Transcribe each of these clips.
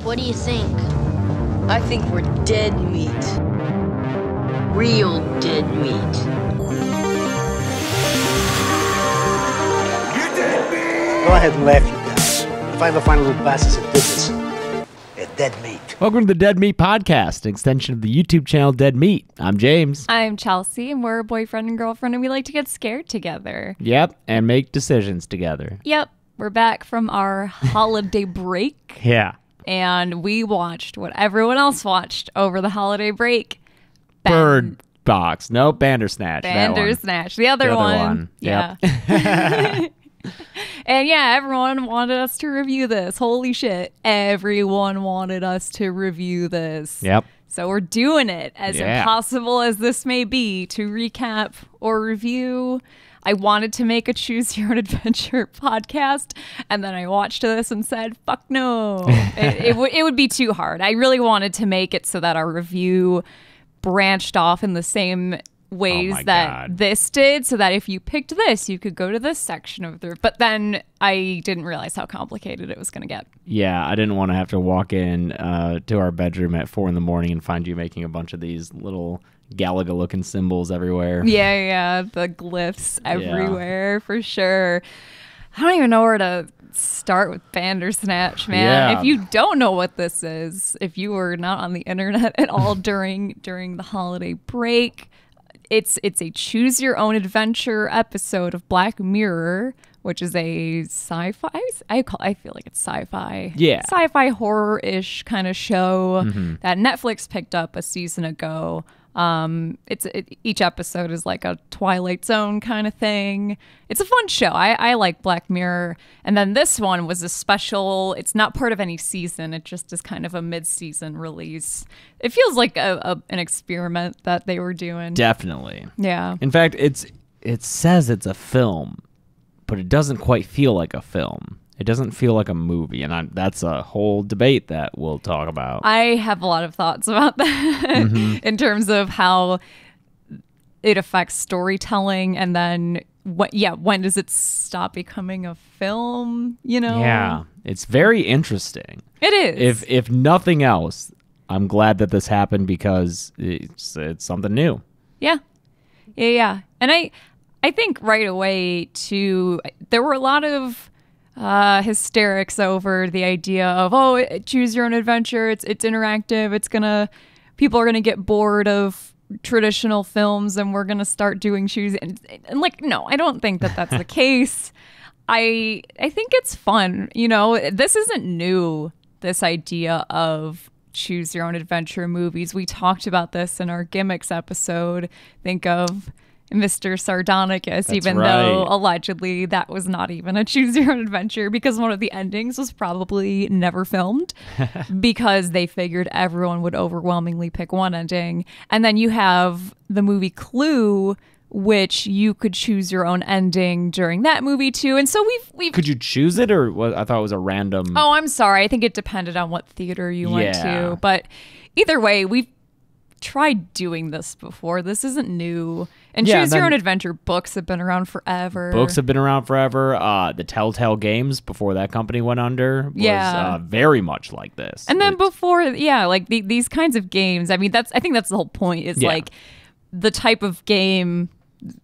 What do you think? I think we're dead meat. Real dead meat. You dead meat! Go ahead and laugh, you guys. If I ever find a little bastards that did this, they're dead meat. Welcome to the Dead Meat Podcast, an extension of the YouTube channel Dead Meat. I'm James. I'm Chelsea, and we're a boyfriend and girlfriend, and we like to get scared together. Yep, and make decisions together. Yep, we're back from our holiday break. Yeah. And we watched what everyone else watched over the holiday break. Bird Box. Nope, Bandersnatch. Bandersnatch. The other one. Yep. Yeah. And yeah, everyone wanted us to review this. Holy shit. Everyone wanted us to review this. Yep. So we're doing it, as impossible as this may be, to recap or review. I wanted to make a Choose Your Own Adventure podcast, and then I watched this and said, fuck no. It would be too hard. I really wanted to make it so that our review branched off in the same ways this did, so that if you picked this, you could go to this section of the... But then I didn't realize how complicated it was going to get. Yeah, I didn't want to have to walk in to our bedroom at 4 a.m. and find you making a bunch of these little Galaga-looking symbols everywhere. Yeah, the glyphs everywhere, for sure. I don't even know where to start with Bandersnatch, man. Yeah. If you don't know what this is, if you were not on the internet at all during the holiday break, it's a Choose Your Own Adventure episode of Black Mirror, which is a sci-fi. I feel like it's sci-fi. Yeah, sci-fi horror-ish kind of show that Netflix picked up a season ago. Each episode is like a Twilight Zone kind of thing. It's a fun show. I like Black Mirror. And then this one was a special. It's not part of any season. It just is kind of a mid-season release. It feels like an experiment that they were doing. Definitely. Yeah. In fact, it says it's a film, but it doesn't quite feel like a film. It doesn't feel like a movie, and that's a whole debate that we'll talk about. I have a lot of thoughts about that in terms of how it affects storytelling, and then when does it stop becoming a film? You know? Yeah, it's very interesting. It is. If nothing else, I'm glad that this happened because it's something new. Yeah. And I think right away too, there were a lot of hysterics over the idea of, choose your own adventure. It's interactive. People are gonna get bored of traditional films, and we're gonna start doing choosing. And like, no, I don't think that that's the case. I think it's fun. You know, this isn't new. This idea of choose your own adventure movies. We talked about this in our gimmicks episode. Think of Mr. Sardonicus, though allegedly that was not even a choose your own adventure, because one of the endings was probably never filmed because they figured everyone would overwhelmingly pick one ending. And then you have the movie Clue, which you could choose your own ending during that movie too. And so we've Could you choose it, or what? I thought it was a random... Oh, I'm sorry. I think it depended on what theater you went to. But either way, we've tried doing this before. This isn't new. And Choose Your Own Adventure books have been around forever. The Telltale Games, before that company went under, was very much like this. And then these kinds of games, I mean, I think that's the whole point, is like the type of game,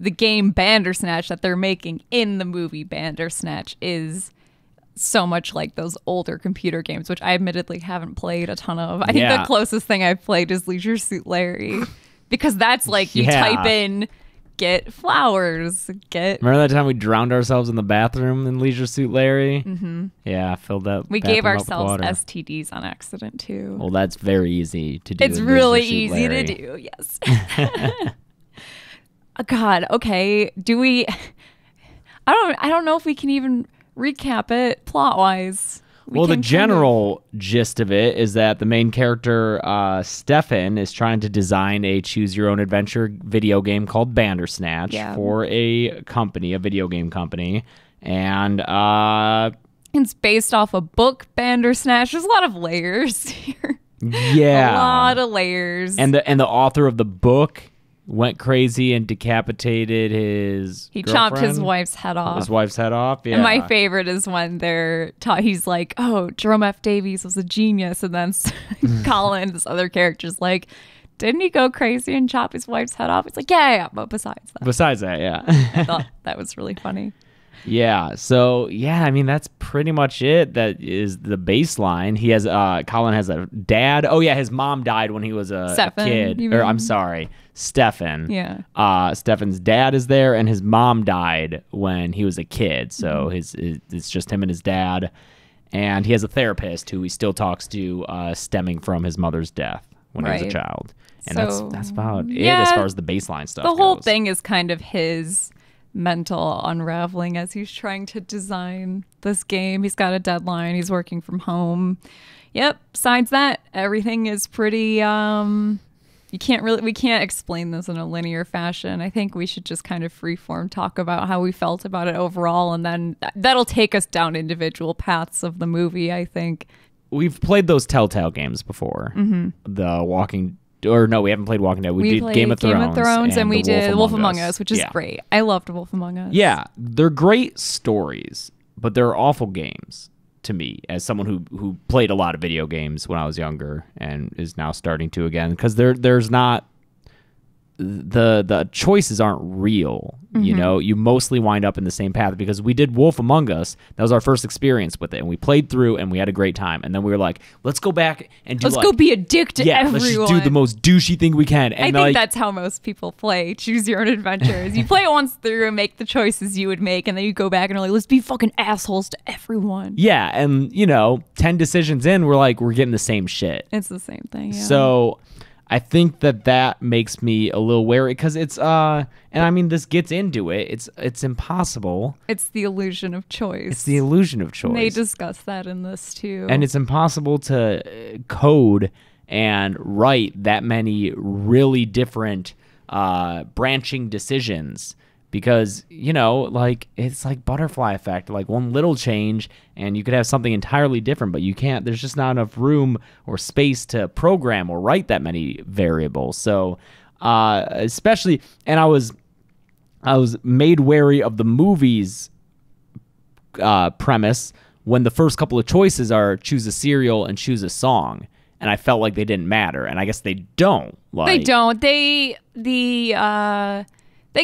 the game Bandersnatch that they're making in the movie Bandersnatch is so much like those older computer games, which I admittedly haven't played a ton of. I think the closest thing I've played is Leisure Suit Larry, because that's like you type in get flowers, Remember that time we drowned ourselves in the bathroom in Leisure Suit Larry? Mm-hmm. Yeah, filled up. We gave ourselves STDs on accident too. Well, that's very easy to do. It's really easy to do. Yes. God. Okay. Do we? I don't know if we can even recap it plot wise. Well, the general gist of it is that the main character, Stefan, is trying to design a choose-your-own-adventure video game called Bandersnatch for a video game company. And it's based off a book, Bandersnatch. There's a lot of layers here. Yeah. A lot of layers. And the author of the book went crazy and decapitated his He girlfriend. chopped his wife's head off. His wife's head off, yeah. And my favorite is when he's like, oh, Jerome F. Davies was a genius. And then Colin, this other character's like, didn't he go crazy and chop his wife's head off? It's like, yeah, but besides that, yeah. I thought that was really funny. Yeah. So yeah, I mean that's pretty much it. That is the baseline. He has Colin has a dad. Oh yeah, his mom died when he was a kid. Or I'm sorry, Stefan. Yeah. Stefan's dad is there, and his mom died when he was a kid. So it's just him and his dad, and he has a therapist who he still talks to, stemming from his mother's death when he was a child. And so, that's about it as far as the baseline stuff goes. The whole goes. thing is kind of his mental unraveling as he's trying to design this game. He's got a deadline. He's working from home. Yep. Besides that, everything is pretty we can't explain this in a linear fashion. I think we should just kind of freeform talk about how we felt about it overall, and then that'll take us down individual paths of the movie, I think. We've played those Telltale games before. The Walking Or no, we haven't played Walking Dead. We did Game of Thrones and we did Wolf Among Us, which is great. I loved Wolf Among Us. Yeah, they're great stories, but they're awful games to me as someone who played a lot of video games when I was younger and is now starting to again, because there's not the choices aren't real. You know, you mostly wind up in the same path, because we did Wolf Among Us. That was our first experience with it, and we played through and we had a great time. And then we were like, let's go back and do go be a dick to everyone. Let's just do the most douchey thing we can. And I think that's how most people play Choose Your Own Adventures. You play it once through and make the choices you would make, and then you go back and are like, let's be fucking assholes to everyone. Yeah, and 10 decisions in, we're getting the same shit. It's the same thing, yeah. So I think that makes me a little wary, because it's and I mean, this gets into it. It's impossible. It's the illusion of choice. It's the illusion of choice. And they discuss that in this too. And it's impossible to code and write that many really different branching decisions, because it's like butterfly effect. Like one little change and you could have something entirely different, but you can't. There's just not enough room or space to program or write that many variables. So especially, and I was made wary of the movie's premise when the first couple of choices are choose a cereal and choose a song, and I felt like they didn't matter, and I guess they don't. They don't. They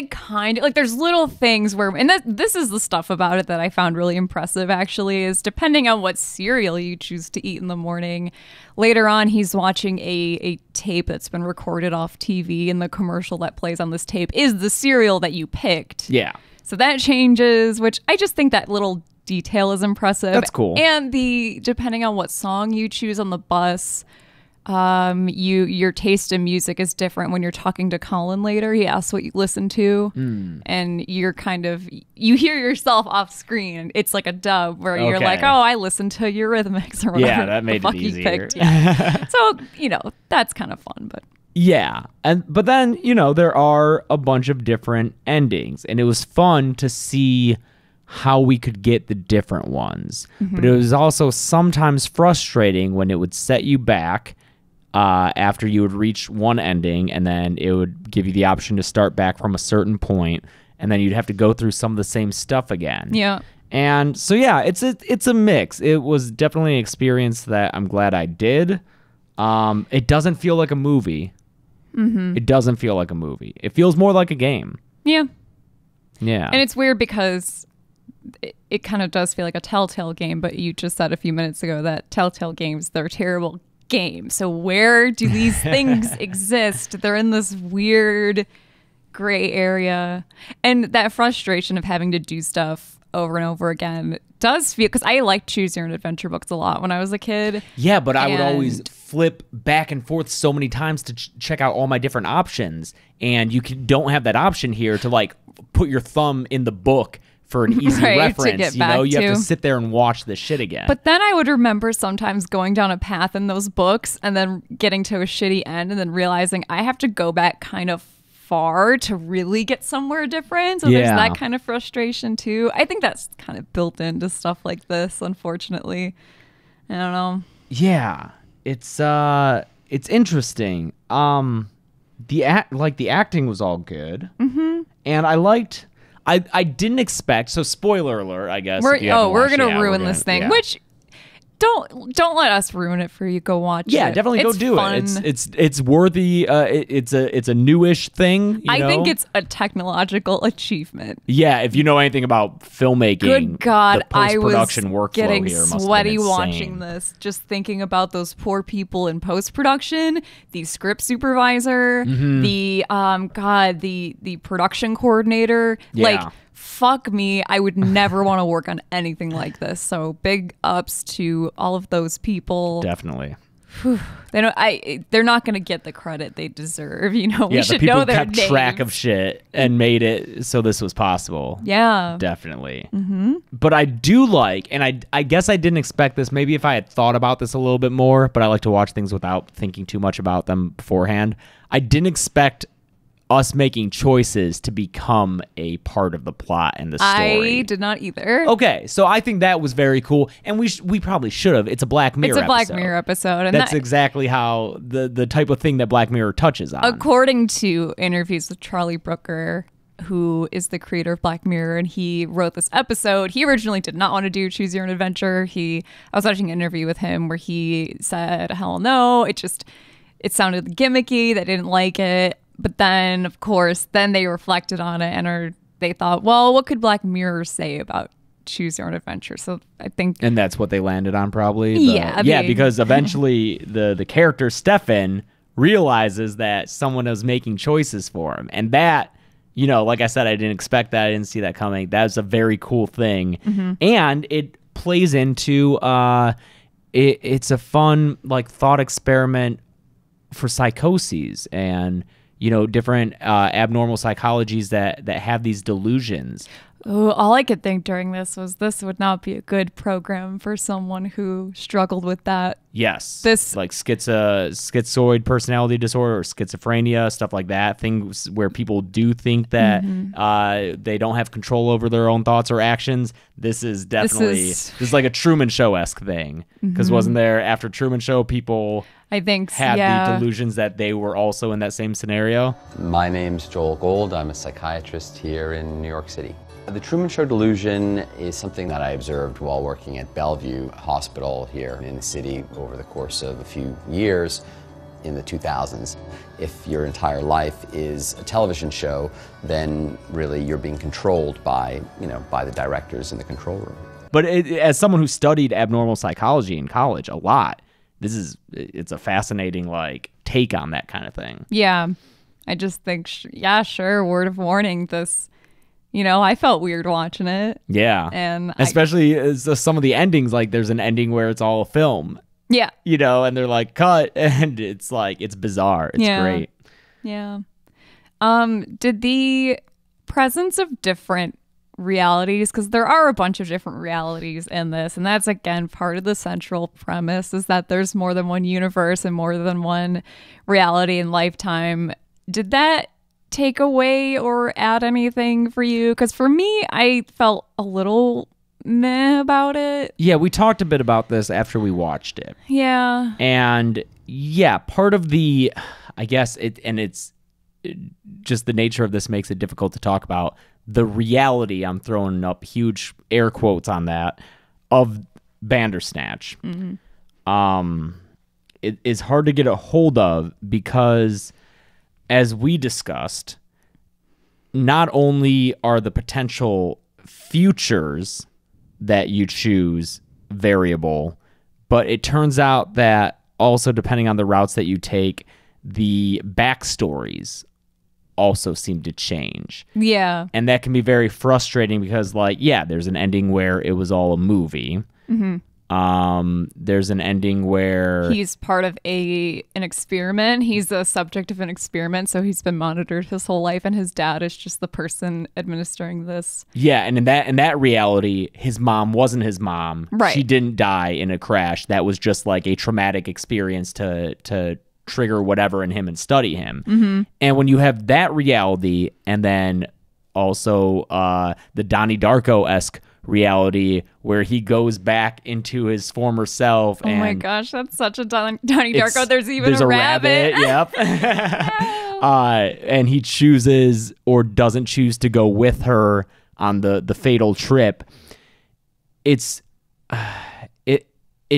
kind of, there's little things where, and this is the stuff about it that I found really impressive, actually, is depending on what cereal you choose to eat in the morning. Later on, he's watching a tape that's been recorded off TV, and the commercial that plays on this tape is the cereal that you picked. Yeah. So that changes, which I just think that little detail is impressive. That's cool. And depending on what song you choose on the bus, your taste in music is different. When you're talking to Colin later, he asks what you listen to, and you're you hear yourself off screen. It's like a dub where you're like, oh, I listen to Eurythmics or whatever. Yeah, that made it easier. Picked. Yeah. So that's kind of fun, but yeah. But then there are a bunch of different endings, and it was fun to see how we could get the different ones. But it was also sometimes frustrating when it would set you back after you would reach one ending, and then it would give you the option to start back from a certain point, and then you'd have to go through some of the same stuff again. Yeah. And so yeah, it's a mix. It was definitely an experience that I'm glad I did. It doesn't feel like a movie. It doesn't feel like a movie. It feels more like a game. Yeah. Yeah. And it's weird because it kind of does feel like a Telltale game, but you just said a few minutes ago that Telltale games, they're terrible games. So where do these things exist? They're in this weird gray area. And that frustration of having to do stuff over and over again does feel, because I liked Choose Your Own Adventure books a lot when I was a kid. Yeah, but I would always flip back and forth so many times to check out all my different options, and you don't have that option here to put your thumb in the book for an easy reference. You have to sit there and watch this shit again. But then I would remember sometimes going down a path in those books and then getting to a shitty end and then realizing I have to go back kind of far to really get somewhere different. So there's that kind of frustration too. I think that's kind of built into stuff like this, unfortunately. I don't know. Yeah. It's interesting. the acting was all good, and I didn't expect. So spoiler alert, I guess. We're gonna ruin this thing, which. Don't let us ruin it for you. Go watch it. Yeah, definitely go do it. It's worthy. It's a newish thing. I think it's a technological achievement. Yeah, if you know anything about filmmaking, good God, the post-production I was workflow getting here must sweaty have been watching this. Just thinking about those poor people in post-production, the script supervisor, the the production coordinator, fuck me, I would never want to work on anything like this. So big ups to all of those people. Definitely. They're not going to get the credit they deserve. We should the know their kept track of shit and made it so this was possible. Yeah. Definitely. But I do like, and I guess I didn't expect this. Maybe if I had thought about this a little bit more, but I like to watch things without thinking too much about them beforehand. I didn't expect us making choices to become a part of the plot and the story. I did not either. Okay, so I think that was very cool, and we probably should have. It's a Black Mirror episode. It's a Black Mirror episode. And that's exactly how the type of thing that Black Mirror touches on. According to interviews with Charlie Brooker, who is the creator of Black Mirror, and he wrote this episode. He originally did not want to do Choose Your Own Adventure. I was watching an interview with him where he said, hell no, it sounded gimmicky. They didn't like it. But then, of course, they reflected on it and they thought, well, what could Black Mirror say about Choose Your Own Adventure? So I think... And that's what they landed on, probably? Yeah. Because eventually the character, Stefan, realizes that someone is making choices for him. And that, like I said, I didn't expect that. I didn't see that coming. That's a very cool thing. And it plays into... it's a fun, thought experiment for psychoses and... different abnormal psychologies that have these delusions. Oh, all I could think during this was this would not be a good program for someone who struggled with that. Yes. This like schizoid personality disorder or schizophrenia, stuff like that. Things where people do think that they don't have control over their own thoughts or actions. This is definitely this is like a Truman Show-esque thing. Because wasn't there after Truman Show people I think had the delusions that they were also in that same scenario? My name's Joel Gold. I'm a psychiatrist here in New York City. The Truman Show delusion is something that I observed while working at Bellevue Hospital here in the city over the course of a few years in the 2000s. If your entire life is a television show, then really you're being controlled by, by the directors in the control room. But as someone who studied abnormal psychology in college a lot, it's a fascinating take on that kind of thing. Yeah. I just think, sure, word of warning, this... I felt weird watching it. Yeah. And especially some of the endings, there's an ending where it's all a film. Yeah. And they're like, cut. And it's it's bizarre. It's great. Yeah. Did the presence of different realities, because there are a bunch of different realities in this, and that's, again, part of the central premise is that there's more than one universe and more than one reality in Lifetime. Did that take away or add anything for you? Because for me, I felt a little meh about it. Yeah, we talked a bit about this after we watched it. Yeah. And yeah, part of the, I guess, it's just the nature of this makes it difficult to talk about. The reality, I'm throwing up huge air quotes on that, of Bandersnatch. It is hard to get a hold of because... As we discussed, not only are the potential futures that you choose variable, but it turns out that also depending on the routes that you take, the backstories also seem to change. Yeah. And that can be very frustrating because, there's an ending where it was all a movie. There's an ending where he's part of an experiment. He's a subject of an experiment, so he's been monitored his whole life, and his dad is just the person administering this. Yeah, and in that reality, his mom wasn't his mom. Right. She didn't die in a crash. That was just a traumatic experience to trigger whatever in him and study him. And when you have that reality, and then also the Donnie Darko-esque reality where he goes back into his former self. Oh my gosh, that's such a Donnie Darko. There's a rabbit. Yep. and he chooses or doesn't choose to go with her on the fatal trip. It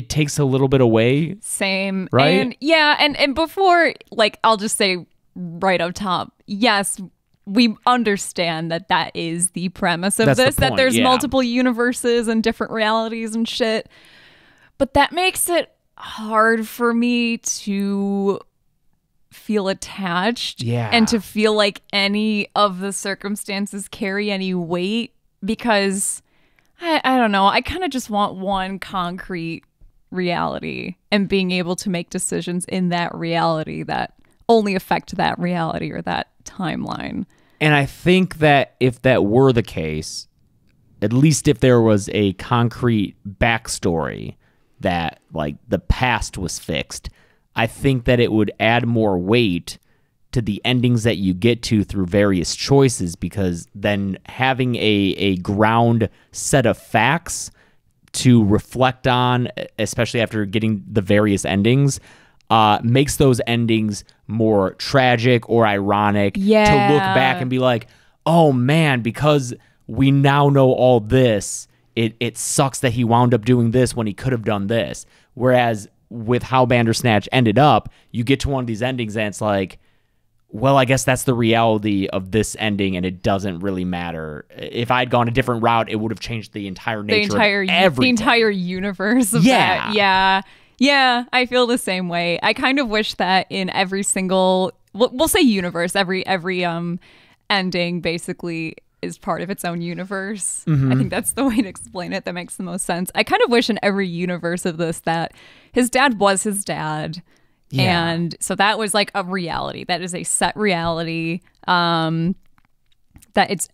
takes a little bit away. Same. Right? And before, like, I'll just say right up top, yes, we understand that is the premise of That's the this, that point, there's yeah. multiple universes and different realities and shit. But that makes it hard for me to feel attached and to feel like any of the circumstances carry any weight, because I don't know. I kind of just want one concrete reality and being able to make decisions in that reality that only affect that reality or that timeline. And I think that if that were the case, at least if there was a concrete backstory that, like, the past was fixed, I think that it would add more weight to the endings that you get to through various choices, because then having a ground set of facts to reflect on, especially after getting the various endings, makes those endings more tragic or ironic to look back and be like, oh man, because we now know all this, it sucks that he wound up doing this when he could have done this. Whereas with how Bandersnatch ended up, you get to one of these endings and it's like, well, I guess that's the reality of this ending, and it doesn't really matter. If I'd gone a different route, it would have changed the entire nature of everything. The entire universe of that. Yeah, I feel the same way. I kind of wish that in every single, we'll say universe, every ending basically is part of its own universe. I think that's the way to explain it that makes the most sense. I kind of wish in every universe of this that his dad was his dad. Yeah. And so that was like a reality. That is a set reality. That it's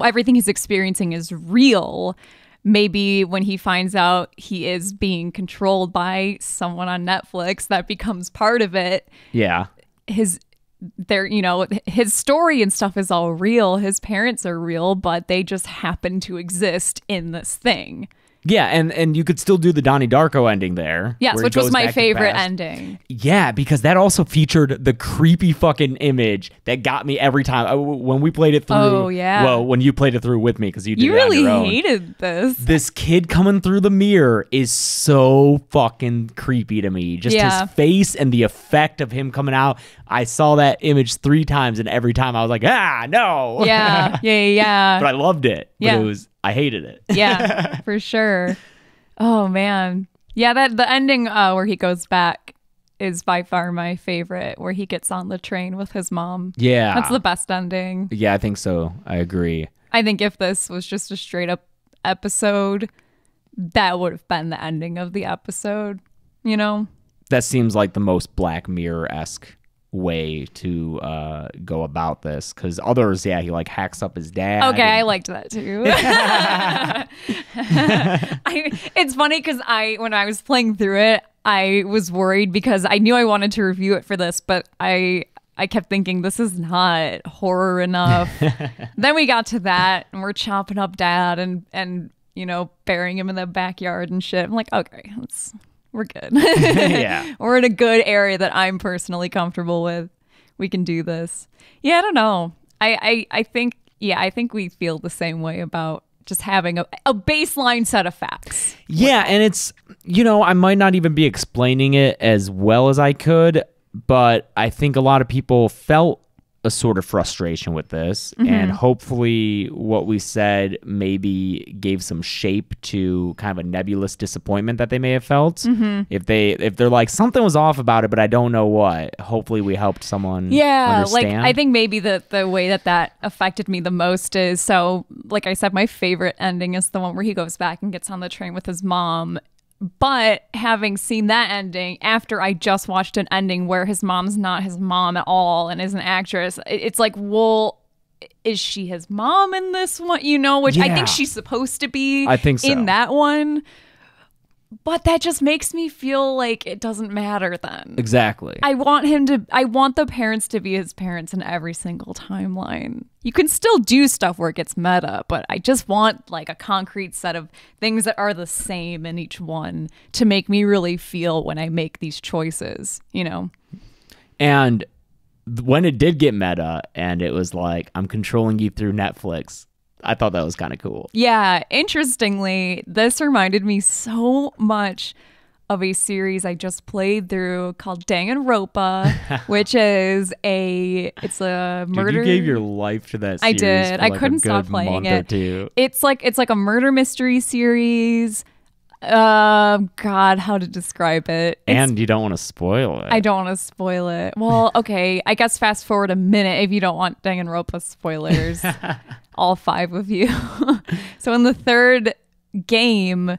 everything he's experiencing is real. Maybe when he finds out he is being controlled by someone on Netflix, that becomes part of it. Yeah. His story and stuff is all real. His parents are real, but they just happen to exist in this thing. Yeah, and you could still do the Donnie Darko ending there. Yes, which was my favorite ending. Yeah, because that also featured the creepy fucking image that got me every time. When we played it through. Oh, yeah. Well, when you played it through with me, because you did it on your own. You really hated this. This kid coming through the mirror is so fucking creepy to me. Just his face and the effect of him coming out. I saw that image 3 times, and every time I was like, no. Yeah. But I loved it. But I hated it. Yeah, for sure. Oh man. Yeah, the ending where he goes back is by far my favorite, where he gets on the train with his mom. Yeah. That's the best ending. Yeah, I think so. I agree. I think if this was just a straight up episode, that would have been the ending of the episode, you know? That seems like the most Black Mirror-esque way to go about this, because others, he like hacks up his dad. Okay, I liked that too. It's funny because when I was playing through it, I was worried because I knew I wanted to review it for this, but I kept thinking this is not horror enough. Then we got to that and we're chopping up dad and burying him in the backyard and shit. I'm like, okay, we're good. Yeah. We're in a good area that I'm personally comfortable with. We can do this. Yeah, I don't know. I think we feel the same way about just having a baseline set of facts. Yeah, and it's, I might not even be explaining it as well as I could, but I think a lot of people felt a sort of frustration with this, and hopefully what we said maybe gave some shape to kind of a nebulous disappointment that they may have felt. If they're like, something was off about it, but I don't know what. Hopefully we helped someone understand. Like I think maybe the way that affected me the most is, so like I said, my favorite ending is the one where he goes back and gets on the train with his mom. But having seen that ending after I just watched an ending where his mom's not his mom at all and is an actress, it's like, well, is she his mom in this one? Which I think she's supposed to be. I think so. In that one. But that just makes me feel like it doesn't matter then. Exactly. I want the parents to be his parents in every single timeline. You can still do stuff where it gets meta, but I just want like a concrete set of things that are the same in each one to make me really feel when I make these choices, And when it did get meta and it was like, I'm controlling you through Netflix, I thought that was kind of cool. Yeah, interestingly, this reminded me so much of a series I just played through called Danganronpa, which is a murder. Dude, you gave your life to that series. I did. For like I couldn't a good stop playing month it. Or two. It's like a murder mystery series. God, how to describe it? And you don't want to spoil it. I don't want to spoil it. Well, okay, I guess fast forward a minute if you don't want Danganronpa spoilers. All 5 of you. So in the 3rd game,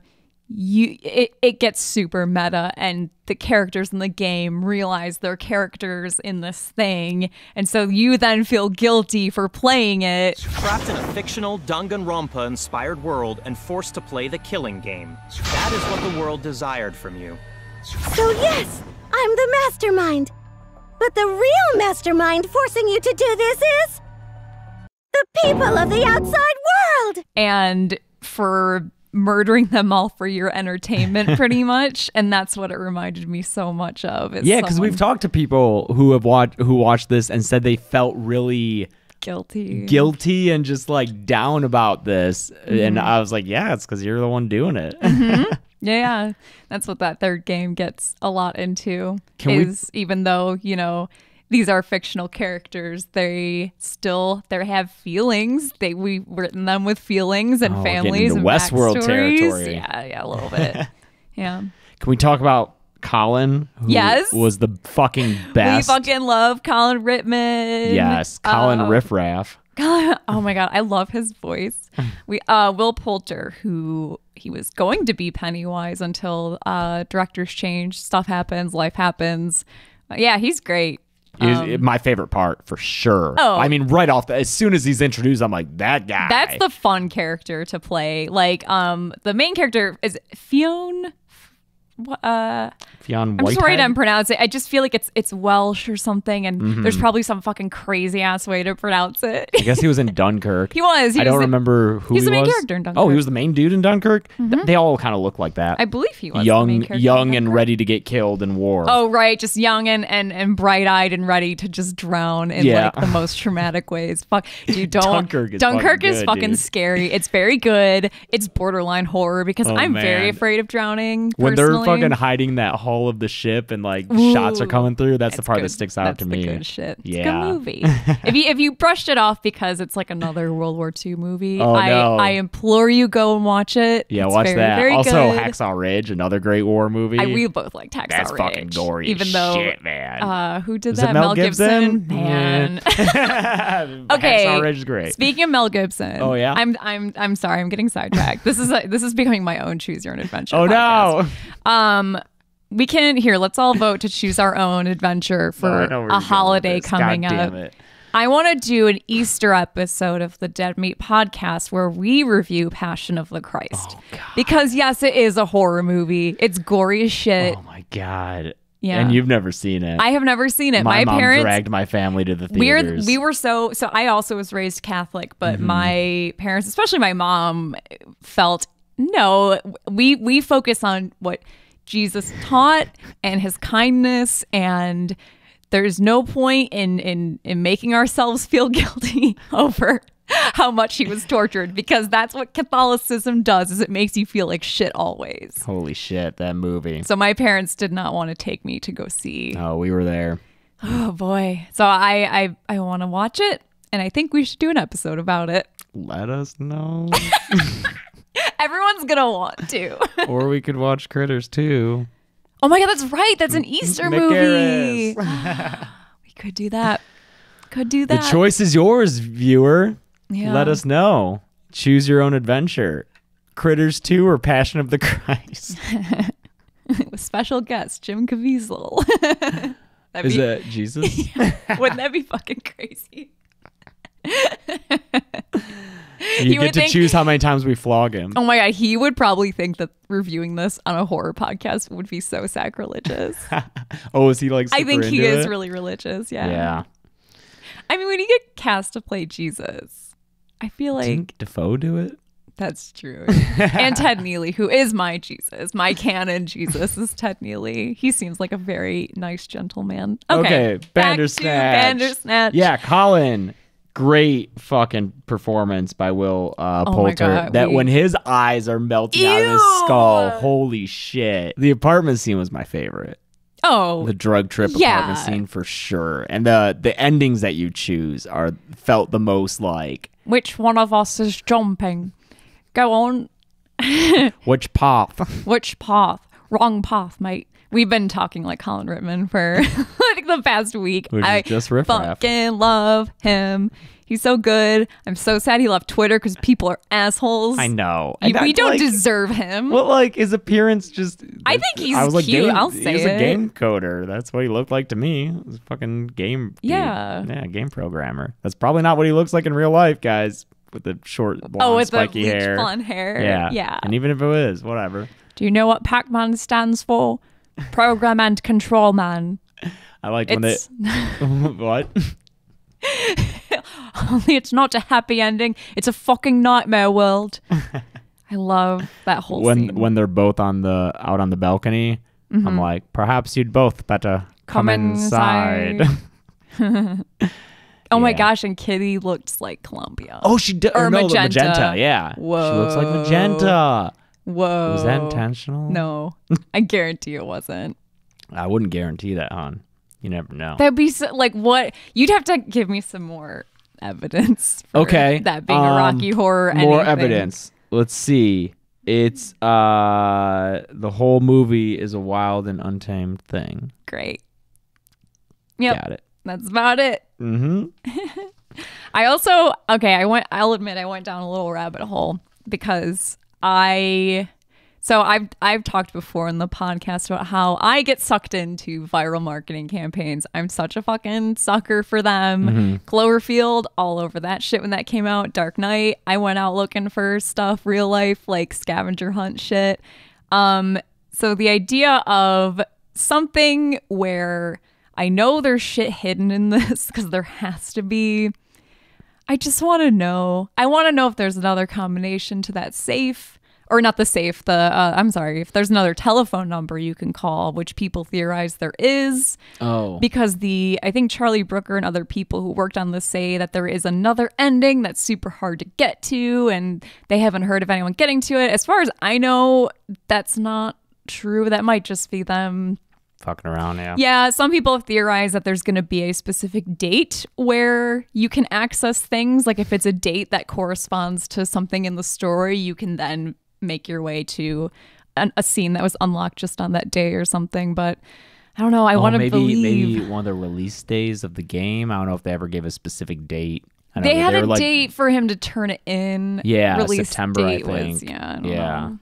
it gets super meta, and the characters in the game realize they're characters in this thing, and so you then feel guilty for playing it. Trapped in a fictional Danganronpa-inspired world and forced to play the killing game. That is what the world desired from you. So yes, I'm the mastermind. But the real mastermind forcing you to do this is the people of the outside world. And for murdering them all for your entertainment, pretty much. And that's what it reminded me so much of. Yeah, because we've talked to people who watched this and said they felt really guilty and just like down about this. And I was like, yeah, it's because you're the one doing it. Yeah, that's what that 3rd game gets a lot into. Even though, these are fictional characters, they have feelings. We've written them with feelings and families and Westworld backstories. territory. Yeah, a little bit. Yeah. Can we talk about Colin? Who was the fucking best. We fucking love Colin Rittman. Yes, Colin Riffraff. Oh my God, I love his voice. Will Poulter, who he was going to be Pennywise until directors changed, stuff happens, life happens. Yeah, he's great. My favorite part for sure. Oh, I mean, right off as soon as he's introduced, I'm like, that guy. That's the fun character to play. Like, the main character is Fionn. Fionn I'm Whitehead? sorry to pronounce it. I just feel like it's Welsh or something, and there's probably some fucking crazy ass way to pronounce it. I guess he was in Dunkirk. He was. I don't remember who he was. He's the main character in Dunkirk. Oh, he was the main dude in Dunkirk? They all kind of look like that. I believe he was young, the main character young and ready to get killed in war. Oh, right. Just young and bright-eyed and ready to just drown in like the most traumatic ways. Fuck. Dude, Dunkirk is fucking dude. scary. It's very good. It's borderline horror because I'm very afraid of drowning, when they're personally. fucking hiding that hull of the ship and like shots are coming through, that's the part that sticks out to me. That's the good shit. It's yeah. a good movie. if you brushed it off because it's like another World War II movie, no. I implore you go and watch it. Yeah, it's watch very, that. very Also, good. Hacksaw Ridge, another great war movie. We both liked Hacksaw Ridge. That's fucking gory even as though, shit, man. Who did Was that? it Mel Gibson? Man. Okay. Hacksaw Ridge is great. Speaking of Mel Gibson. Oh yeah. I'm sorry. I'm getting sidetracked. This is becoming my own Choose Your Own Adventure. Oh podcast. no. We can let's all vote to choose our own adventure for a holiday coming up. I want to do an Easter episode of the Dead Meat podcast where we review Passion of the Christ. Oh, God. Because yes, it is a horror movie. It's gory as shit. Oh my God. Yeah. And you've never seen it. I have never seen it. My mom parents dragged my family to the theaters. We were so I also was raised Catholic, but my parents, especially my mom, felt no, we focus on what Jesus taught and his kindness, and there's no point in making ourselves feel guilty over how much he was tortured, because that's what Catholicism does, is it makes you feel like shit always. Holy shit, that movie. So my parents did not want to take me to go see. Oh, we were there. Oh boy. So I want to watch it, and I think we should do an episode about it. Let us know. Everyone's gonna want to. Or we could watch Critters too. Oh my God, that's right. That's an Easter movie. We could do that. The choice is yours, viewer. Yeah. Let us know. Choose your own adventure. Critters 2 or Passion of the Christ. With special guest Jim Caviezel. Is that Jesus? Wouldn't that be fucking crazy? You get to choose how many times we flog him. Oh my God, he would probably think that reviewing this on a horror podcast would be so sacrilegious. Oh, is he like super I think he into is it? really religious, yeah. Yeah. I mean, when you get cast to play Jesus, I feel like... Didn't Defoe do it? That's true. And Ted Neely, who is my Jesus. My canon Jesus is Ted Neely. He seems like a very nice gentleman. Okay. Bandersnatch. Bandersnatch. Yeah, Colin. Great fucking performance by Will Poulter. God, when his eyes are melting out of his skull, holy shit. The apartment scene was my favorite. Oh, the drug trip apartment scene for sure. And the endings that you choose felt the most like, which one of us is jumping? Go on. Which path? Which path? Wrong path, mate. We've been talking like Colin Rittman for like the past week. I just fucking love him. He's so good. I'm so sad he left Twitter because people are assholes. I know. We don't deserve him. Well, like his appearance just. I think he's cute. I'll say he's a game coder. That's what he looked like to me. He's a fucking game. Yeah. Dude. Yeah, game programmer. That's probably not what he looks like in real life, guys. With the short blonde, spiky the hair. blonde hair. Yeah. And even if it is, whatever. Do you know what Pac-Man stands for? Program and control man. I like when they. What? Only it's not a happy ending. It's a fucking nightmare world. I love that whole scene. When they're both out on the balcony, I'm like, perhaps you'd both better come inside. Oh my gosh, and Kitty looks like Columbia. Oh, she did. Or magenta. Magenta, yeah. Whoa. She looks like magenta. Whoa. Was that intentional? No. I guarantee it wasn't. I wouldn't guarantee that, hon. You never know. That'd be so, like, what? You'd have to give me some more evidence for that being a Rocky Horror more anything. Evidence. Let's see. It's the whole movie is a wild and untamed thing. Great. Yep. Got it. That's about it. I also, I'll admit I went down a little rabbit hole because I've talked before in the podcast about how I get sucked into viral marketing campaigns. I'm such a fucking sucker for them. Cloverfield, all over that shit when that came out. Dark Knight, I went out looking for stuff, real life, like scavenger hunt shit. So the idea of something where I know there's shit hidden in this because there has to be. I just want to know. I want to know if there's another combination to that safe. Or not the safe, if there's another telephone number you can call, which people theorize there is. Oh. Because I think Charlie Brooker and other people who worked on this say that there is another ending that's super hard to get to, and they haven't heard of anyone getting to it. As far as I know, that's not true. That might just be them fucking around, yeah. Yeah, some people have theorized that there's going to be a specific date where you can access things. Like if it's a date that corresponds to something in the story, you can then make your way to a scene that was unlocked just on that day or something. But I don't know. I want to believe maybe one of the release days of the game. I don't know if they ever gave a specific date. They had a date for him to turn it in. Yeah, release September, date I think. Was, I don't know.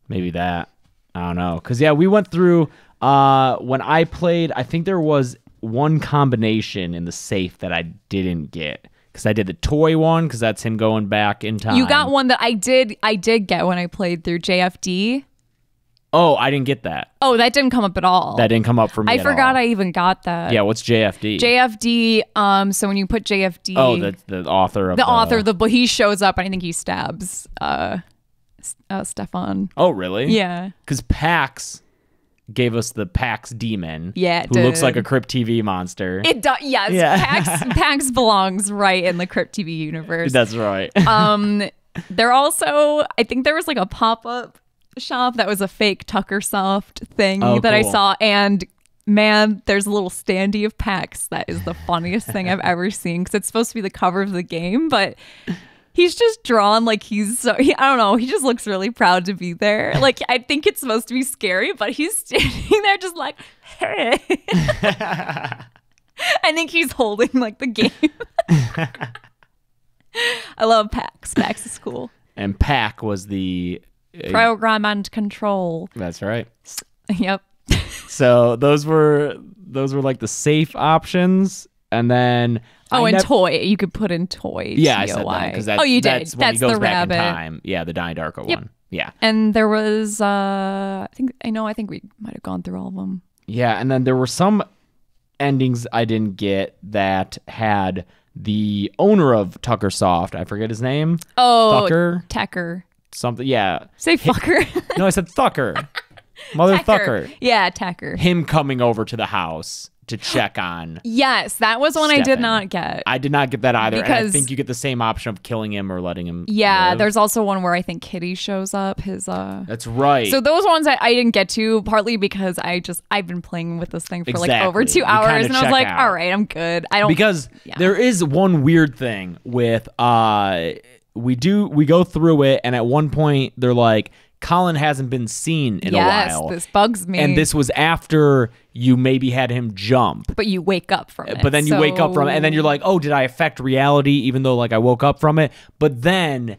Maybe that. I don't know. Because, we went through, when I played, I think there was one combination in the safe that I didn't get. Because I did the toy one, because that's him going back in time. You got one that I did get when I played through JFD. Oh, I didn't get that. Oh, that didn't come up at all. That didn't come up for me I forgot I even got that. Yeah, what's JFD? JFD, so when you put JFD... Oh, the author of the book, he shows up and I think he stabs Stefan. Oh, really? Yeah. Because PAX gave us the PAX demon. Yeah, it who looks like a Crypt TV monster. It does, yes. Yeah. PAX belongs right in the Crypt TV universe. That's right. They're also, I think there was like a pop-up shop that was a fake Tucker Soft thing that I saw, and man, there's a little standee of PAX that is the funniest thing I've ever seen, because it's supposed to be the cover of the game, but he's just drawn like I don't know, he just looks really proud to be there. Like, I think it's supposed to be scary, but he's standing there just like, hey. I think he's holding like the game. I love PAX. PAX is cool. And PAC was the program and control. That's right. Yep. So those were like the safe options, and then toy. You could put in toy. Yeah, I said that because you did. That's when he goes the back rabbit. in time. Yeah, the Donnie Darko one. Yeah. And there was I think we might have gone through all of them. Yeah, and then there were some endings I didn't get that had the owner of Tucker Soft. I forget his name. Oh, Tucker. Tecker. something. Yeah. Say fucker. No, I said thucker. Mother thucker. Yeah, Tacker. Him coming over to the house to check on. Yes, that was one I did not get. I did not get that either. Because, and I think you get the same option of killing him or letting him live. There's also one where I think Kitty shows up. That's right. So those ones I didn't get to, partly because I've been playing with this thing for like over 2 hours, and I was like, all right, I'm good. I don't because there is one weird thing with we go through it, and at one point they're like, Colin hasn't been seen in a while. Yes, this bugs me. And this was after you maybe had him jump. But you wake up from it. But then you wake up from it, and then you're like, oh, did I affect reality even though like I woke up from it? But then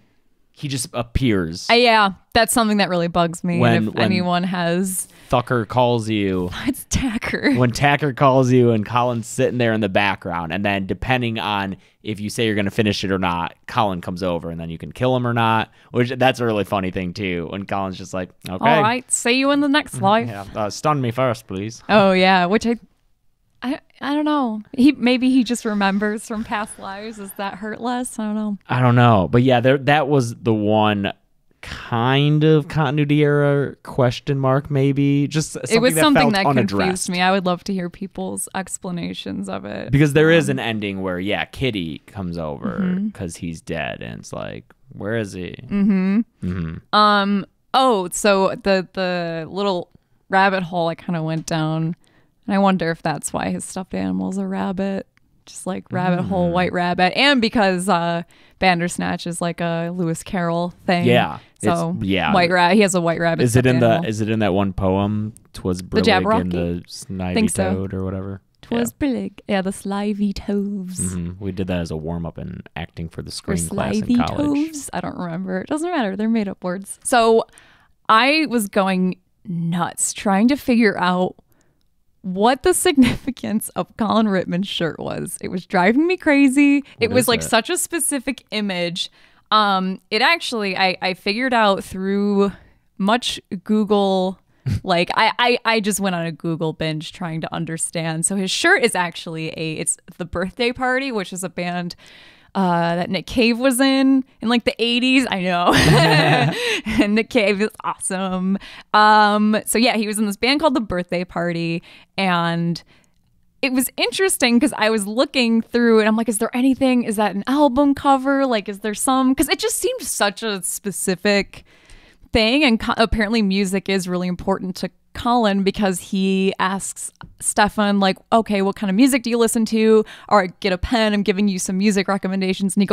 he just appears. Yeah, that's something that really bugs me. When anyone has... Thucker calls you. It's Tacker. When Tacker calls you and Colin's sitting there in the background, and then depending on if you say you're going to finish it or not, Colin comes over, and then you can kill him or not, which that's a really funny thing too, when Colin's just like, okay. All right, see you in the next life. Yeah, stun me first, please. Oh, yeah, which I don't know. Maybe he just remembers from past lives. Does that hurt less? I don't know. But yeah, that was the one kind of continuity error question mark, maybe. Just something it was that something felt that unaddressed. Confused me. I would love to hear people's explanations of it. Because there is an ending where, Kitty comes over because he's dead, and it's like, where is he? Oh, so the little rabbit hole I kind of went down. And I wonder if that's why his stuffed animal's a rabbit. Just like rabbit hole, white rabbit. And because Bandersnatch is like a Lewis Carroll thing. Yeah. So white rabbit. He has a white rabbit. Is it in that one poem? 'Twas brillig and the snivy toad or whatever. 'Twas brillig. Yeah, the slivy toves. We did that as a warm up in acting for the screen or class in slivy college. Toves? I don't remember. It doesn't matter. They're made up words. So I was going nuts trying to figure out what the significance of Colin Rittman's shirt was. It was driving me crazy. It was like such a specific image. It actually, I figured out through much Google, like I just went on a Google binge trying to understand. So his shirt is actually it's The Birthday Party, which is a band that Nick Cave was in like the 80s. I know. And Nick Cave is awesome. So yeah, he was in this band called The Birthday Party, and it was interesting because I was looking through and I'm like, is that an album cover? Like, is there some, because it just seemed such a specific thing, and apparently music is really important to Colin, because he asks Stefan, like, okay, what kind of music do you listen to? All right, get a pen, I'm giving you some music recommendations. And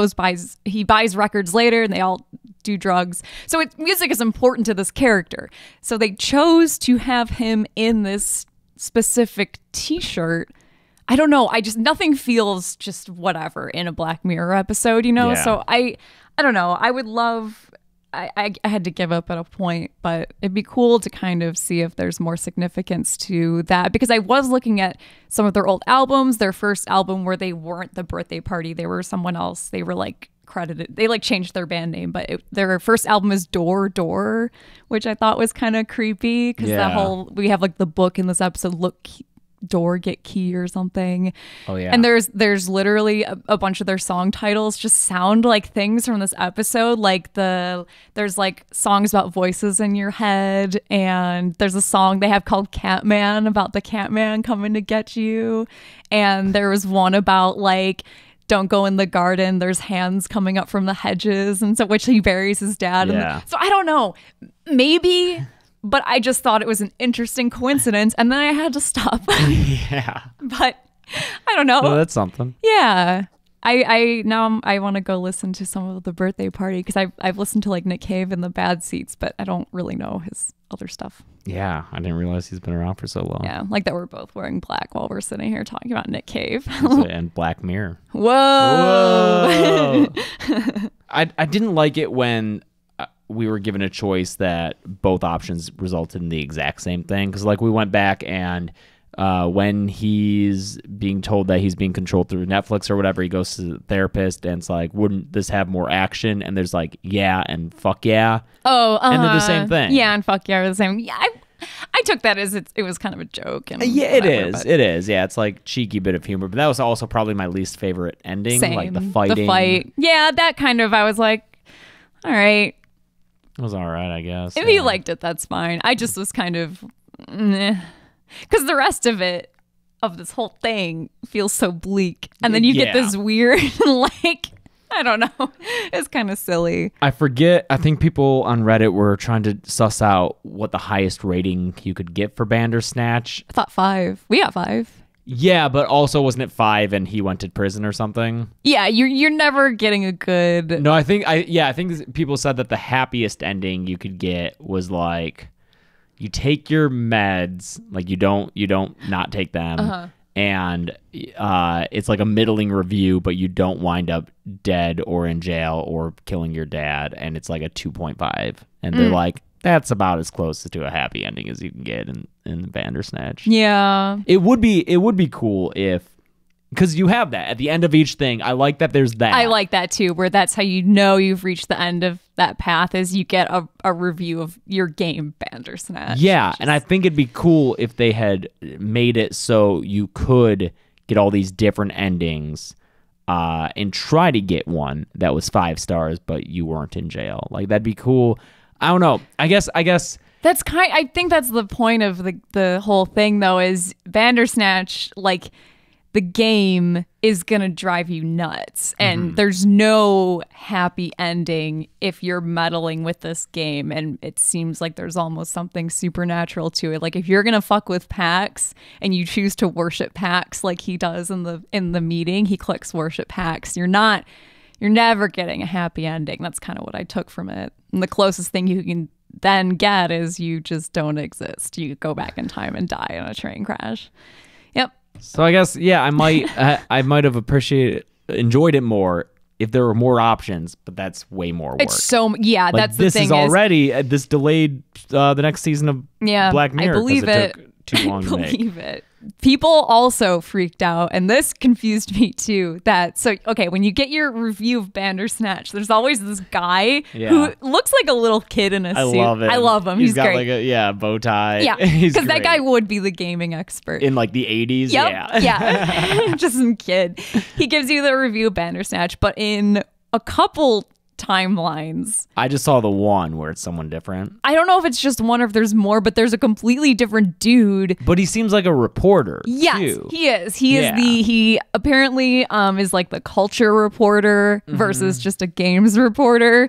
he buys records later, and they all do drugs. So music is important to this character. So they chose to have him in this specific t-shirt. I don't know, nothing feels just whatever in a Black Mirror episode, So I don't know, I would love, I had to give up at a point, but it'd be cool to kind of see if there's more significance to that, because I was looking at some of their old albums, their first album where they weren't The Birthday Party, they were someone else. They were like credited, they like changed their band name, but their first album is Door, which I thought was kind of creepy, because we have like the book in this episode, Look Door Get Key or something. Oh yeah. And there's literally a bunch of their song titles just sound like things from this episode. Like there's like songs about voices in your head, and there's a song they have called Catman, about the Catman coming to get you. And there was one about like, don't go in the garden, there's hands coming up from the hedges, and so which he buries his dad. Yeah. So I don't know, maybe. But I just thought it was an interesting coincidence, and then I had to stop. Yeah. But I don't know. Well, that's something. Yeah. I want to go listen to some of The Birthday Party, because I've listened to like Nick Cave and the Bad Seats, but I don't really know his other stuff. Yeah, I didn't realize he's been around for so long. Yeah, like that we're both wearing black while we're sitting here talking about Nick Cave. And Black Mirror. Whoa. I didn't like it when we were given a choice that both options resulted in the exact same thing, because like we went back and when he's being told that he's being controlled through Netflix or whatever, he goes to the therapist and it's like, wouldn't this have more action? And there's like, yeah and fuck yeah. Oh, and they're the same thing. Yeah and fuck yeah are the same. Yeah, I took that as it was kind of a joke. And yeah, whatever, it is. Yeah, it's like cheeky bit of humor. But that was also probably my least favorite ending. Same. Like the fighting. The fight. Yeah, that kind of, I was like, all right. It was all right, I guess. If you liked it, that's fine. I just was kind of, because the rest of this whole thing feels so bleak, and then you get this weird, like, I don't know, it's kind of silly. I forget. I think people on Reddit were trying to suss out what the highest rating you could get for Bandersnatch. I thought 5. We got 5. Yeah, but also wasn't it 5 and he went to prison or something? Yeah, you're never getting a good. No, I think people said that the happiest ending you could get was like you take your meds, like you don't not take them, and it's like a middling review, but you don't wind up dead or in jail or killing your dad, and it's like a 2.5, and they're like, that's about as close to a happy ending as you can get in Bandersnatch. Yeah. It would be cool if, because you have that at the end of each thing. I like that there's that. I like that too, where that's how you know you've reached the end of that path, is you get a review of your game Bandersnatch. Yeah, and I think it'd be cool if they had made it so you could get all these different endings and try to get one that was 5 stars, but you weren't in jail. Like, that'd be cool. I don't know. I guess that's I think that's the point of the whole thing, though, is Bandersnatch, like, the game is gonna drive you nuts, and there's no happy ending if you're meddling with this game, and it seems like there's almost something supernatural to it. Like, if you're gonna fuck with Pax and you choose to worship Pax like he does in the meeting, he clicks worship Pax, you're never getting a happy ending. That's kind of what I took from it. And the closest thing you can then get is you just don't exist. You go back in time and die in a train crash. Yep. So I guess, yeah, I might have enjoyed it more if there were more options, but that's way more work. It's so, yeah, like, that's the thing. This is already, this delayed the next season of Black Mirror. I believe it. Took too long to make. I believe it. People also freaked out, and this confused me too, when you get your review of Bandersnatch, there's always this guy who looks like a little kid in a suit. I love him. He's got great. Like a bow tie. Yeah, because that guy would be the gaming expert. In like the 80s, yep. Yeah. Just some kid. He gives you the review of Bandersnatch, but in a couple timelines. I just saw the one where it's someone different. I don't know if it's just one or if there's more, but there's a completely different dude. But he seems like a reporter. Yes, too. he is. He apparently is like the culture reporter versus just a games reporter.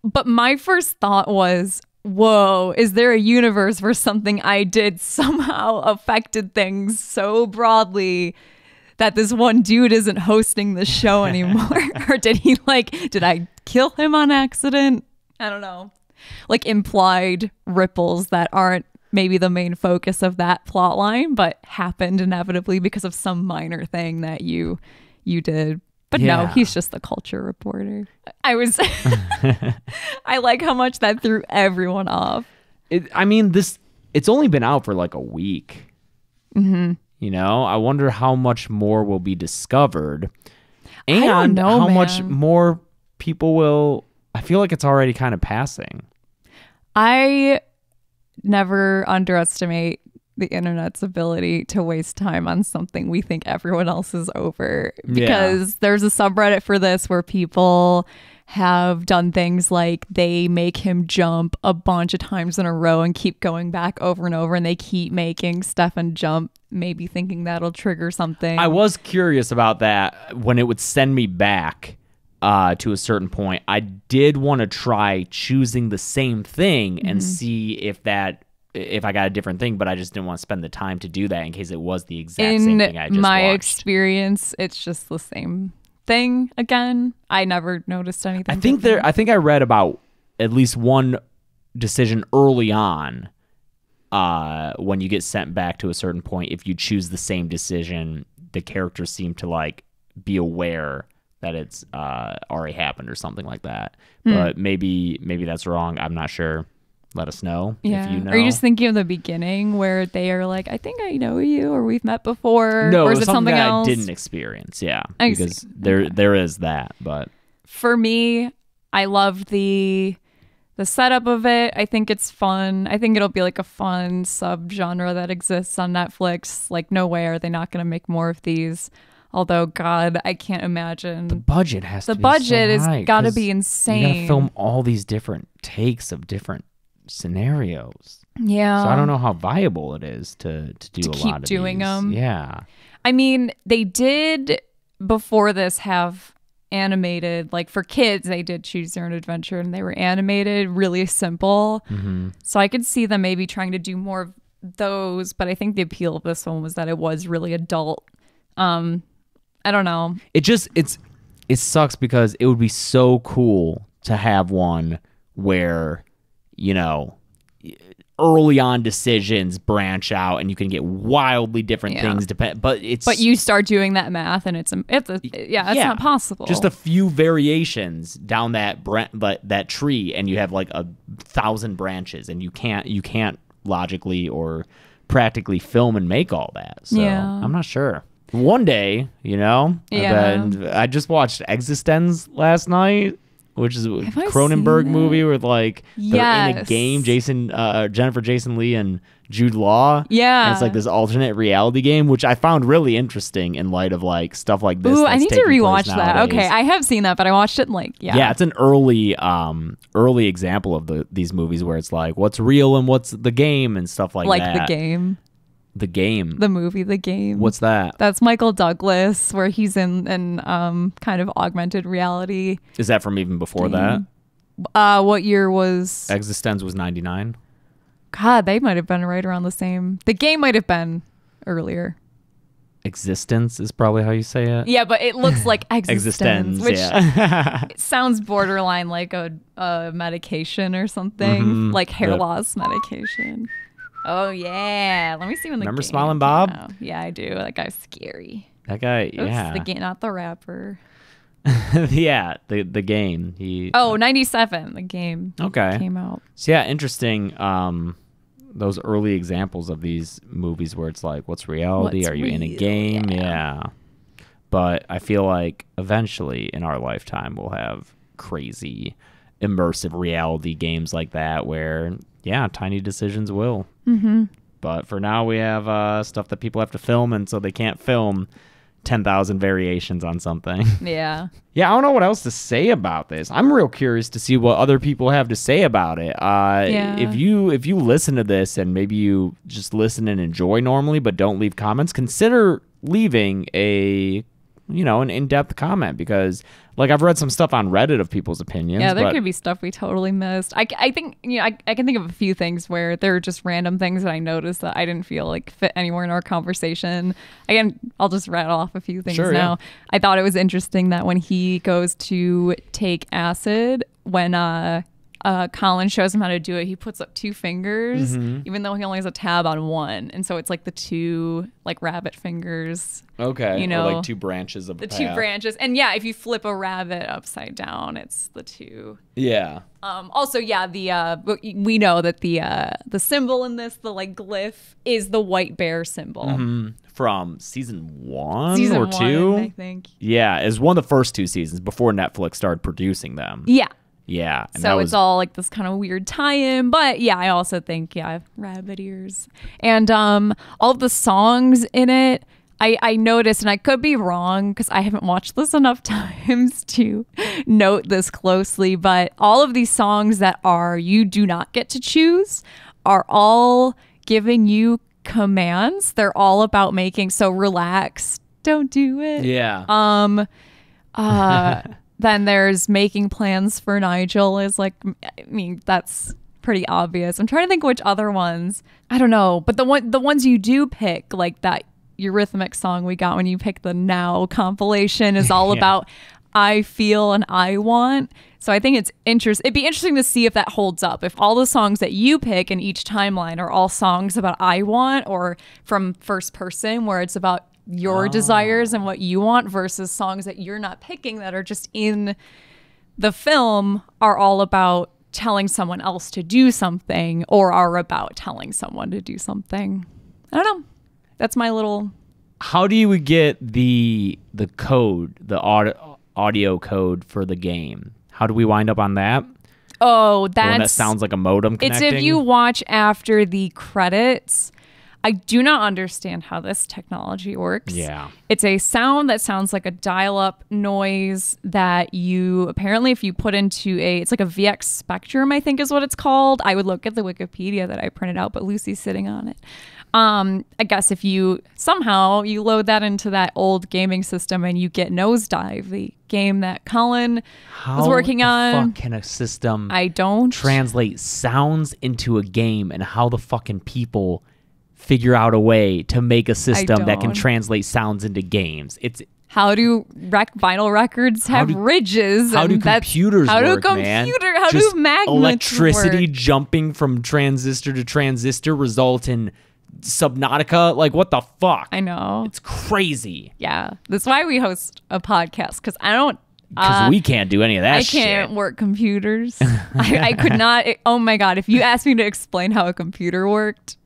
But my first thought was, whoa, is there a universe where something I did somehow affected things so broadly that this one dude isn't hosting the show anymore? Or did I kill him on accident? I don't know. Like, implied ripples that aren't maybe the main focus of that plot line, but happened inevitably because of some minor thing that you did. But no, he's just the culture reporter. I like how much that threw everyone off. It's only been out for like a week. Mm-hmm. You know, I wonder how much more will be discovered, and I don't know, how much more people will. I feel like it's already kind of passing. I never underestimate the internet's ability to waste time on something we think everyone else is over, because there's a subreddit for this where people have done things like they make him jump a bunch of times in a row and keep going back over and over, and they keep making Stefan jump, maybe thinking that'll trigger something. I was curious about that when it would send me back to a certain point. I did want to try choosing the same thing and see if I got a different thing, but I just didn't want to spend the time to do that in case it was the exact same thing I just watched. In my experience, it's just the same thing again. I never noticed anything. I think I read about at least one decision early on when you get sent back to a certain point. If you choose the same decision, the characters seem to like be aware that it's already happened or something like that. But maybe that's wrong. I'm not sure. Let us know if you know. Are you just thinking of the beginning where they are like, I think I know you, or we've met before? No, or is it something that else? I didn't experience. Yeah, because there is that. But for me, I loved the setup of it. I think it's fun. I think it'll be like a fun subgenre that exists on Netflix. Like, no way are they not going to make more of these. Although, God, I can't imagine. The budget has to The be budget so high, has got to 'cause be insane. You gotta film all these different takes of different scenarios. Yeah. So I don't know how viable it is to do To a keep lot of doing these. them. Yeah. I mean, they did before this have animated, like for kids, they did Choose Your Own Adventure and they were animated, really simple. Mm-hmm. So I could see them maybe trying to do more of those, but I think the appeal of this one was that it was really adult. I don't know. It sucks because it would be so cool to have one where, you know, early on decisions branch out and you can get wildly different things but you start doing that math and it's not possible. Just a few variations down that tree and you have like 1,000 branches and you can't logically or practically film and make all that. So I'm not sure. One day, you know. Yeah. I just watched Existenz last night, which is a I Cronenberg seen movie with like they're in a game, Jennifer Jason Leigh and Jude Law. Yeah. And it's like this alternate reality game, which I found really interesting in light of like stuff like this. Ooh, that's I need to taking place rewatch that. nowadays. Okay, I have seen that, but I watched it Yeah, it's an early example of these movies where it's like what's real and what's the game and stuff like that. Like The Game. The Game. The movie The Game. What's that? That's Michael Douglas, where he's in kind of augmented reality. Is that from even before that? What year was... Existenz was 99. God, they might have been right around the same. The Game might have been earlier. Existence is probably how you say it. Yeah, but it looks like Existence, which it sounds borderline like a medication or something, like hair loss medication. Oh yeah, let me see when the Remember Game Smiling Bob? came out. Yeah, I do. That guy's scary. That guy, Oops, the game, not the rapper. Yeah, the game. 97. The Game. Came out. So yeah, interesting. Those early examples of these movies where it's like, what's reality? Are you in a game? Yeah. But I feel like eventually in our lifetime we'll have crazy immersive reality games like that where, yeah, tiny decisions will. Mm-hmm. But for now we have stuff that people have to film, and so they can't film 10,000 variations on something. Yeah. Yeah, I don't know what else to say about this. I'm real curious to see what other people have to say about it. If you listen to this and maybe you just listen and enjoy normally but don't leave comments, consider leaving an in-depth comment, because like I've read some stuff on Reddit of people's opinions. Yeah, there could be stuff we totally missed. I think I can think of a few things where there are just random things that I noticed that I didn't feel like fit anywhere in our conversation. Again, I'll just rattle off a few things now. Yeah. I thought it was interesting that when he goes to take acid, when Colin shows him how to do it, he puts up 2 fingers, even though he only has a tab on one, and so it's like the 2 like rabbit fingers. Okay, or like 2 branches of the 2 branches, and yeah, if you flip a rabbit upside down, it's the 2. Yeah. Also, yeah, we know that the symbol in this, the like glyph, is the white bear symbol from season 1 or 2, I think. Yeah, it's one of the first 2 seasons before Netflix started producing them. Yeah. Yeah. So it's all like this kind of weird tie-in. But yeah, I also think, rabbit ears. And all of the songs in it, I noticed, and I could be wrong because I haven't watched this enough times to note this closely, but all of these songs that are You Do Not Get to Choose are all giving you commands. They're all about making, so relax, don't do it. Yeah. Then there's Making Plans for Nigel is like, I mean, that's pretty obvious. I'm trying to think which other ones. I don't know. But the ones you do pick, like that Eurythmics song we got when you picked the Now compilation, is all about I feel and I want. So I think it'd be interesting to see if that holds up. If all the songs that you pick in each timeline are all songs about I want, or from first person where it's about your desires and what you want, versus songs that you're not picking that are just in the film are all about telling someone else to do something, or are about telling someone to do something. I don't know. That's my little... How do you get the code, the audio code for the game? How do we wind up on that? Oh, that sounds like a modem connecting? It's if you watch after the credits. I do not understand how this technology works. Yeah. It's a sound that sounds like a dial-up noise that you apparently, if you put into it's like a VX Spectrum, I think is what it's called. I would look at the Wikipedia that I printed out, but Lucy's sitting on it. I guess if you somehow you load that into that old gaming system and you get Nosedive, the game that Colin was working on. How the fuck can a system translate sounds into a game, and how the fucking people figure out a way to make a system that can translate sounds into games? How do vinyl records have ridges? How do computers work, man? How do magnets electricity work? jumping from transistor to transistor result in Subnautica? Like, what the fuck? I know. It's crazy. Yeah. That's why we host a podcast, because I don't... Because we can't do any of that shit. I can't work computers. I could not... Oh my God. If you asked me to explain how a computer worked,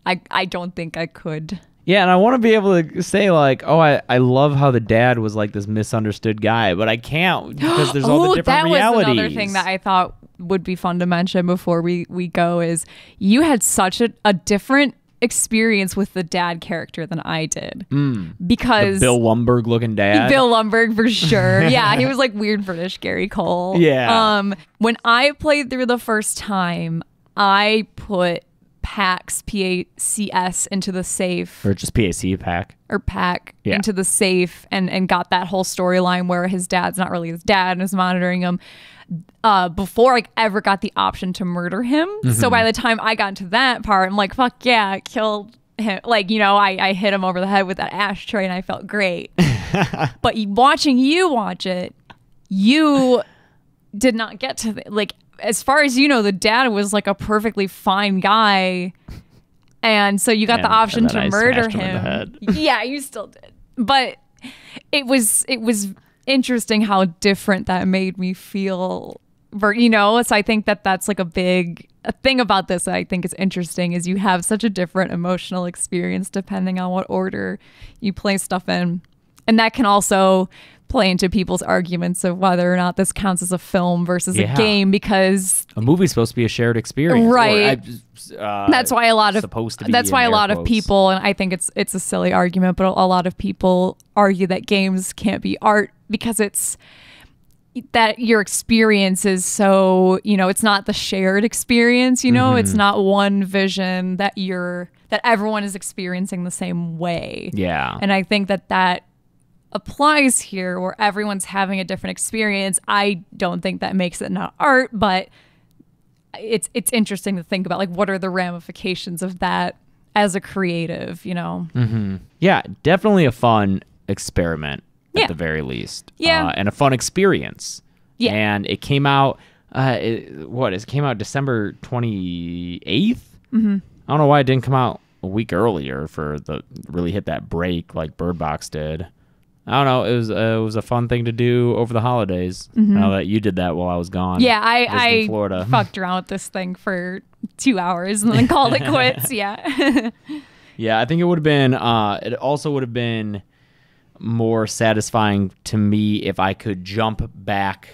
I don't think I could. Yeah, and I want to be able to say, like, oh, I love how the dad was like this misunderstood guy, but I can't because there's all the different realities. That was another thing that I thought would be fun to mention before we go is you had such a different experience with the dad character than I did. Because the Bill Lumbergh looking dad. Bill Lumbergh for sure. Yeah, he was like weird British Gary Cole. Yeah. When I played through the first time, I put PAX, PACS, into the safe. Or just PAC, PAC. Or PAC into the safe and got that whole storyline where his dad's not really his dad and is monitoring him before I ever got the option to murder him. So by the time I got to that part, I'm like, fuck yeah, I killed him. Like, you know, I hit him over the head with that ashtray and I felt great. But watching you watch it, you did not get to like, as far as you know, the dad was like a perfectly fine guy, and so you got the option to murder him. Yeah, you still did, but it was interesting how different that made me feel. You know, so I think that's like a thing about this that I think is interesting is you have such a different emotional experience depending on what order you play stuff in, and that can also play into people's arguments of whether or not this counts as a film versus a game, because a movie's supposed to be a shared experience, right? That's why a lot of people, and I think it's a silly argument, but a lot of people argue that games can't be art because it's that your experience is so, you know, it's not the shared experience, you know, it's not one vision that everyone is experiencing the same way. Yeah. And I think that applies here where everyone's having a different experience. I don't think that makes it not art, but it's interesting to think about, like, what are the ramifications of that as a creative, you know? Yeah, definitely a fun experiment at the very least. And a fun experience. Yeah. And it came out, it came out December 28th? I don't know why it didn't come out a week earlier for really hit that break like Bird Box did. I don't know. It was a fun thing to do over the holidays. Now that you did that while I was gone. Yeah, I Florida. Fucked around with this thing for 2 hours and then called it quits. Yeah. Yeah, I think it would have been. It also would have been more satisfying to me if I could jump back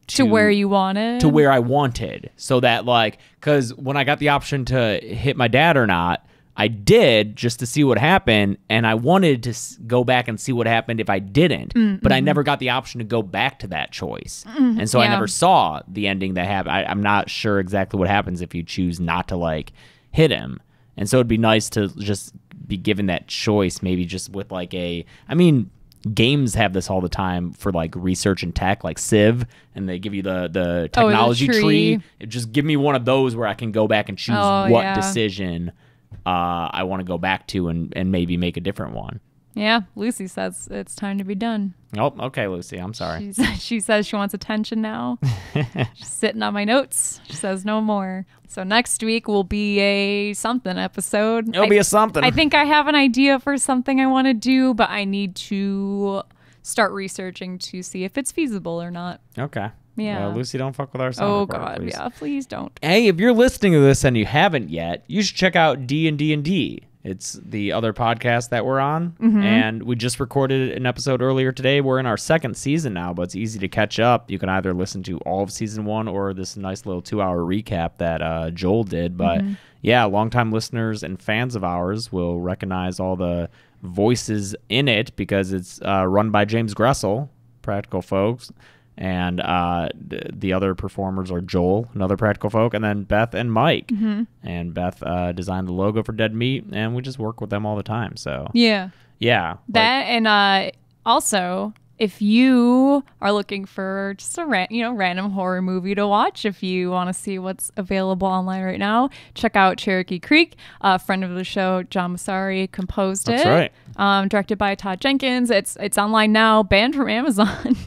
to where you wanted, to where I wanted, so that like, because when I got the option to hit my dad or not, I did just to see what happened, and I wanted to go back and see what happened if I didn't, but I never got the option to go back to that choice, and so I never saw the ending that happened. I'm not sure exactly what happens if you choose not to like hit him, and so it'd be nice to just be given that choice, maybe just with like games have this all the time for like research and tech, like Civ, and they give you the technology tree. Just give me one of those where I can go back and choose what decision I want to go back to and maybe make a different one. Yeah, Lucy says it's time to be done. Oh, okay, Lucy, I'm sorry. She says she wants attention now. She's sitting on my notes. She says no more. So next week will be a something episode. It'll be a something. I think I have an idea for something I want to do, but I need to start researching to see if it's feasible or not. Okay. Yeah. Lucy, don't fuck with our sound recorder, God, please. Yeah, please don't. Hey, if you're listening to this and you haven't yet, you should check out D&D. It's the other podcast that we're on, and we just recorded an episode earlier today. We're in our second season now, but it's easy to catch up. You can either listen to all of season 1 or this nice little 2-hour recap that Joel did, but yeah, longtime listeners and fans of ours will recognize all the voices in it because it's run by James Gressel, Practical Folks, and the other performers are Joel, another Practical Folk, and then Beth and Mike. Mm-hmm. And Beth designed the logo for Dead Meat, and we just work with them all the time. So yeah. That and also, if you are looking for just a random horror movie to watch, if you want to see what's available online right now, check out Cherokee Creek. A friend of the show, John Massari, composed it. That's right. Directed by Todd Jenkins. It's online now, banned from Amazon.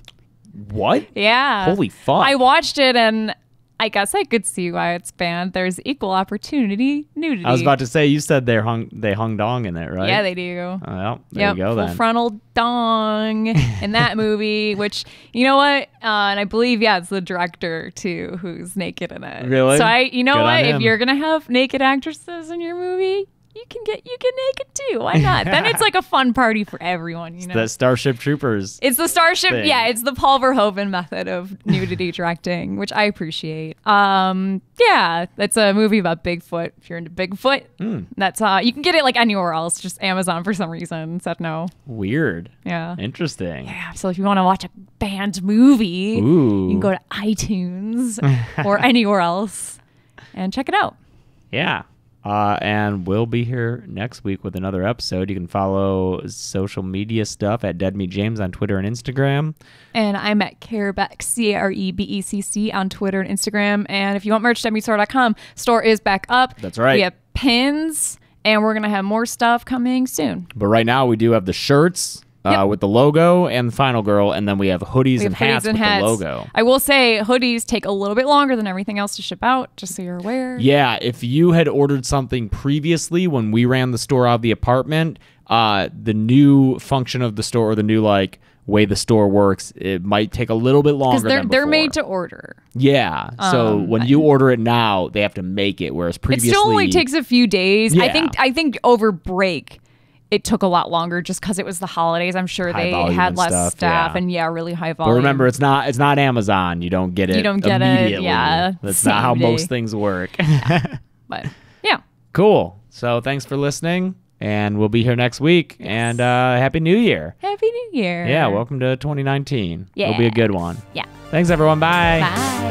What? Yeah. Holy fuck. I watched it and I guess I could see why it's banned. There's equal opportunity nudity. I was about to say, you said they hung dong in it, right? Yeah, they do. Oh, well, there you go full then. frontal dong in that movie, which, you know what? And I believe, it's the director too who's naked in it. Really? So you know Good on what? him. If you're going to have naked actresses in your movie, you can get naked too. Why not? Then it's like a fun party for everyone, you know. The Starship Troopers. It's the Starship, thing. it's the Paul Verhoeven method of nudity directing, which I appreciate. That's a movie about Bigfoot. If you're into Bigfoot, that's you can get it like anywhere else. Just Amazon for some reason said no. Weird. Yeah. Interesting. Yeah. So if you want to watch a banned movie, Ooh. you can go to iTunes or anywhere else and check it out. Yeah. And we'll be here next week with another episode. You can follow social media stuff at Dead Meat James on Twitter and Instagram. And I'm at Carebeck, CareBecc on Twitter and Instagram. And if you want merch, deadmeatstore.com. Store is back up. That's right. We have pins, and we're going to have more stuff coming soon. But right now we do have the shirts with the logo and the Final Girl, and then we have hoodies and hats with the logo. I will say hoodies take a little bit longer than everything else to ship out, just so you're aware. Yeah, if you had ordered something previously when we ran the store out of the apartment, the new function of the store, or the new way the store works, it might take a little bit longer because they're made to order. Yeah, so when you order it now, they have to make it, whereas previously... It still only takes a few days. Yeah. I think over break... It took a lot longer just because it was the holidays. I'm sure they had less staff and really high volume. But remember, it's not Amazon. You don't get it. You don't get immediately. it. Yeah, That's not how most things work. But yeah, cool. So thanks for listening, and we'll be here next week. Yes. And Happy New Year. Happy New Year. Yeah, welcome to 2019. Yeah, It'll be a good one. Yeah. Thanks, everyone. Bye. Bye.